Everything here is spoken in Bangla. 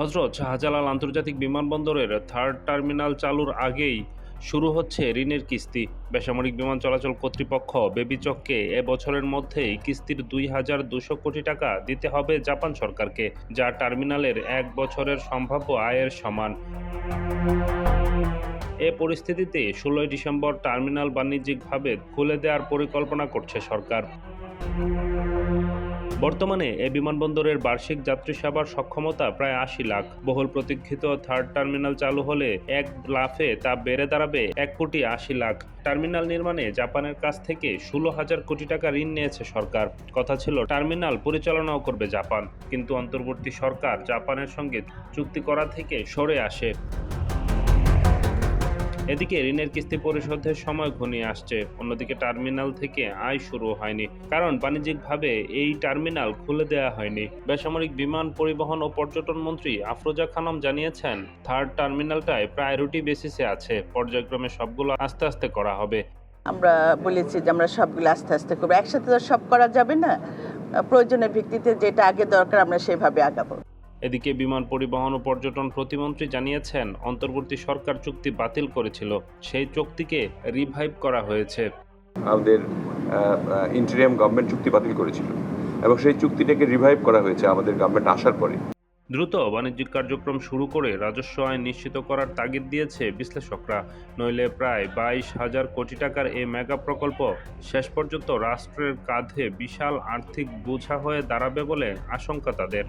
হজরত শাহজালাল আন্তর্জাতিক বিমানবন্দরের থার্ড টার্মিনাল চালুর আগেই শুরু হচ্ছে ঋণের কিস্তি। বেসামরিক বিমান চলাচল কর্তৃপক্ষ বেবিচককে এ বছরের মধ্যেই কিস্তির ২,২০০ কোটি টাকা দিতে হবে জাপান সরকারকে, যা টার্মিনালের ১ বছরের সম্ভাব্য আয়ের সমান। এ পরিস্থিতিতে ১৬ই ডিসেম্বর টার্মিনাল বাণিজ্যিকভাবে খুলে দেওয়ার পরিকল্পনা করছে সরকার। বর্তমানে এ বিমানবন্দরের বার্ষিক যাত্রী সেবার সক্ষমতা প্রায় ৮০ লাখ। বহুল প্রতীক্ষিত থার্ড টার্মিনাল চালু হলে এক লাফে তা বেড়ে দাঁড়াবে ১,৮০,০০,০০,০০০। টার্মিনাল নির্মাণে জাপানের কাছ থেকে ১৬,০০০ কোটি টাকা ঋণ নিয়েছে সরকার। কথা ছিল টার্মিনাল পরিচালনাও করবে জাপান, কিন্তু অন্তর্বর্তী সরকার জাপানের সঙ্গে চুক্তি করা থেকে সরে আসে। এদিকে ঋণের কিস্তি পরিশোধের সময় ঘনিয়ে আসছে, অন্যদিকে টার্মিনাল থেকে আয় শুরু হয়নি, কারণ বাণিজ্যিকভাবে এই টার্মিনাল খুলে দেওয়া হয়নি। বেসামরিক বিমান পরিবহন ও পর্যটন মন্ত্রী আফরোজা খানম জানিয়েছেন, থার্ড টার্মিনালটায় প্রায়োরিটি বেসিসে আছে, পর্যায়ক্রমে সবগুলো আস্তে আস্তে করা হবে। আমরা বলেছি যে আমরা সবগুলো আস্তে আস্তে করবো, একসাথে তো সব করা যাবে না, প্রয়োজনের ভিত্তিতে যেটা আগে দরকার আমরা সেভাবে আগাবো। এদিকে বিমান পরিবহন ও পর্যটন প্রতিমন্ত্রী জানিয়েছেন, অন্তর্বর্তী সরকার চুক্তি বাতিল করেছিল, সেই চুক্তিকে রিভাইভ করা হয়েছে। আমাদের ইন্টারিয়াম গভর্নমেন্ট চুক্তি বাতিল করেছিল এবং সেই চুক্তিটাকে রিভাইভ করা হয়েছে আমাদের গভর্নমেন্ট আসার পরে। দ্রুত বাণিজ্যিক কার্যক্রম শুরু করে রাজস্ব আয় নিশ্চিত করার তাগিদ দিয়েছে বিশ্লেষকরা, নইলে প্রায় ২২,০০০ কোটি টাকার এই মেগা প্রকল্প শেষ পর্যন্ত রাষ্ট্রের কাঁধে বিশাল আর্থিক বোঝা হয়ে দাঁড়াবে বলে আশঙ্কা তাদের।